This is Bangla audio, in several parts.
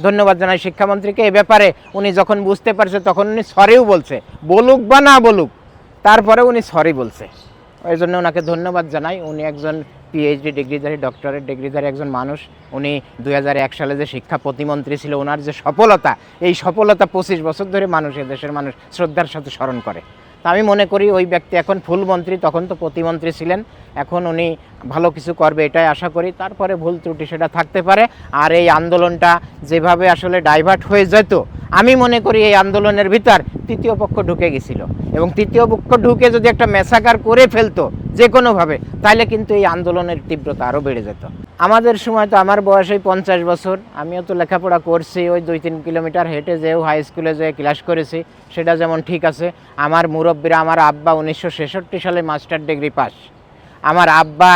ধন্যবাদ জানাই শিক্ষামন্ত্রীকে। এ ব্যাপারে উনি যখন বুঝতে পারছে তখন উনি সরিও বলছে, বলুক বা না বলুক তারপরে উনি সরি বলছে। ওই জন্য ওনাকে ধন্যবাদ জানাই। উনি একজন পিএইচডি ডিগ্রিধারী, ডক্টরেট ডিগ্রিধারী একজন মানুষ। উনি 2001 সালে যে শিক্ষা প্রতিমন্ত্রী ছিল, ওনার যে সফলতা, এই সফলতা 25 বছর ধরে মানুষ, এদেশের মানুষ শ্রদ্ধার সাথে স্মরণ করে। তা আমি মনে করি ওই ব্যক্তি এখন ফুল মন্ত্রী, তখন তো প্রতিমন্ত্রী ছিলেন, এখন উনি ভালো কিছু করবে এটাই আশা করি। তারপরে ভুল ত্রুটি সেটা থাকতে পারে। আর এই আন্দোলনটা যেভাবে আসলে ডাইভার্ট হয়ে যেত, আমি মনে করি এই আন্দোলনের ভিতর তৃতীয় পক্ষ ঢুকে গেছিল, এবং তৃতীয় পক্ষ ঢুকে যদি একটা ম্যাসাকার করে ফেলতো যে কোনোভাবে, তাহলে কিন্তু এই আন্দোলনের তীব্রতা আরও বেড়ে যেত। আমাদের সময় তো, আমার বয়স ওই 50 বছর, আমিও তো লেখাপড়া করছি, ওই 2-3 কিলোমিটার হেঁটে যেও হাই স্কুলে যেয়ে ক্লাস করেছি, সেটা যেমন ঠিক আছে। আমার মুরব্বীরা, আমার আব্বা 1966 সালে মাস্টার ডিগ্রি পাস। আমার আব্বা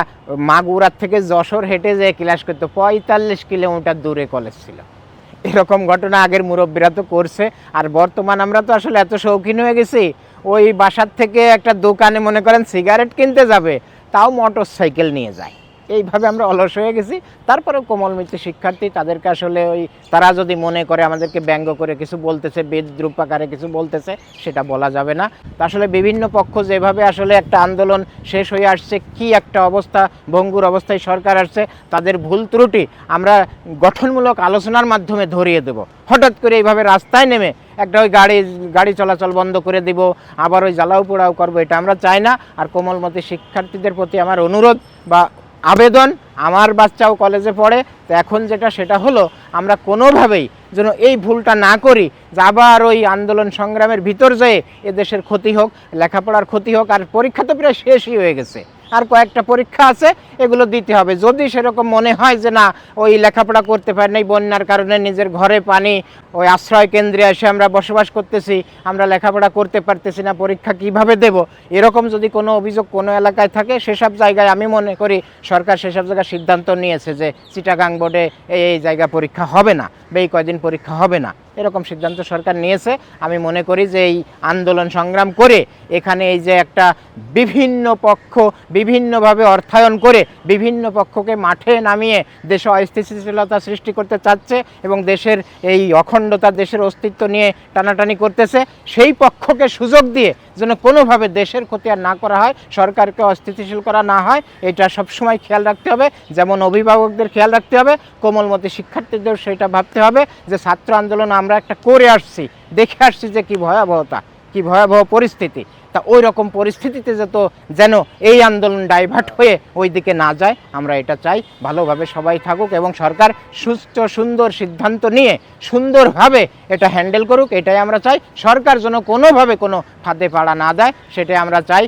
মাগুরার থেকে যশোর হেঁটে যেয়ে ক্লাস করতো, 45 কিলোমিটার দূরে কলেজ ছিল। এরকম ঘটনা আগের মুরব্বীরা তো করছে। আর বর্তমান আমরা তো আসলে এত শৌখিন হয়ে গেছি, ওই বাসার থেকে একটা দোকানে মনে করেন সিগারেট কিনতে যাবে, তাও মোটর সাইকেল নিয়ে যায়। এইভাবে আমরা অলস হয়ে গেছি। তারপরেও কোমলমতি শিক্ষার্থী, তাদেরকে আসলে ওই, তারা যদি মনে করে আমাদেরকে ব্যঙ্গ করে কিছু বলতেছে, বিদ্রূপ আকারে কিছু বলতেছে, সেটা বলা যাবে না। তা আসলে বিভিন্ন পক্ষ যেভাবে আসলে একটা আন্দোলন শেষ হয়ে আসছে, কি একটা অবস্থা, ভঙ্গুর অবস্থায় সরকার আসছে, তাদের ভুল ত্রুটি আমরা গঠনমূলক আলোচনার মাধ্যমে ধরিয়ে দেব। হঠাৎ করে এইভাবে রাস্তায় নেমে একটা ওই গাড়ি চলাচল বন্ধ করে দিব, আবার ওই জ্বালাও পোড়াও করবো, এটা আমরা চাই না। আর কোমলমতি শিক্ষার্থীদের প্রতি আমার অনুরোধ বা আবেদন, আমার বাচ্চাও কলেজে পড়ে, তো এখন যেটা সেটা হলো, আমরা কোনোভাবেই যেন এই ভুলটা না করি যে আবার ওই আন্দোলন সংগ্রামের ভিতর যেয়ে এদেশের ক্ষতি হোক, লেখাপড়ার ক্ষতি হোক। আর পরীক্ষা তো প্রায় শেষই হয়ে গেছে, আর কয়েকটা পরীক্ষা আছে, এগুলো দিতে হবে। যদি সেরকম মনে হয় যে না, ওই লেখাপড়া করতে পারি নাই, বন্যার কারণে নিজের ঘরে পানি, ওই আশ্রয় কেন্দ্রে এসে আমরা বসবাস করতেছি, আমরা লেখাপড়া করতে পারতেছি না, পরীক্ষা কিভাবে দেব, এরকম যদি কোনো অভিযোগ কোনো এলাকায় থাকে, সেসব জায়গায় আমি মনে করি সরকার সেসব জায়গায় সিদ্ধান্ত নিয়েছে যে চিটাগাং বোর্ডে এই জায়গায় পরীক্ষা হবে না বা এই কয়দিন পরীক্ষা হবে না, এরকম সিদ্ধান্ত সরকার নিয়েছে। আমি মনে করি যে এই আন্দোলন সংগ্রাম করে এখানে এই যে একটা বিভিন্ন পক্ষ বিভিন্নভাবে অর্থায়ন করে বিভিন্ন পক্ষকে মাঠে নামিয়ে দেশে অস্থিতিশীলতা সৃষ্টি করতে চাচ্ছে এবং দেশের এই অখণ্ডতা, দেশের অস্তিত্ব নিয়ে টানাটানি করতেছে, সেই পক্ষকে সুযোগ দিয়ে যেন কোনোভাবে দেশের ক্ষতি আর না করা হয়, সরকারকে অস্থিতিশীল করা না হয়, এটা সবসময় খেয়াল রাখতে হবে। যেমন অভিভাবকদের খেয়াল রাখতে হবে, কোমলমতি শিক্ষার্থীদের সেটা ভাবতে হবে যে ছাত্র আন্দোলন আমরা একটা করে আসছি, দেখে আসছি যে কী ভয়াবহতা, কী ভয়াবহ পরিস্থিতি। তা ওই রকম পরিস্থিতিতে যেন এই আন্দোলন ডাইভার্ট হয়ে ওই দিকে না যায়, আমরা এটা চাই। ভালোভাবে সবাই থাকুক এবং সরকার সুস্থ সুন্দর সিদ্ধান্ত নিয়ে সুন্দরভাবে এটা হ্যান্ডেল করুক, এটাই আমরা চাই। সরকার যেন কোনোভাবে কোনো ফাঁদে পাড়া না দেয়, সেটাই আমরা চাই।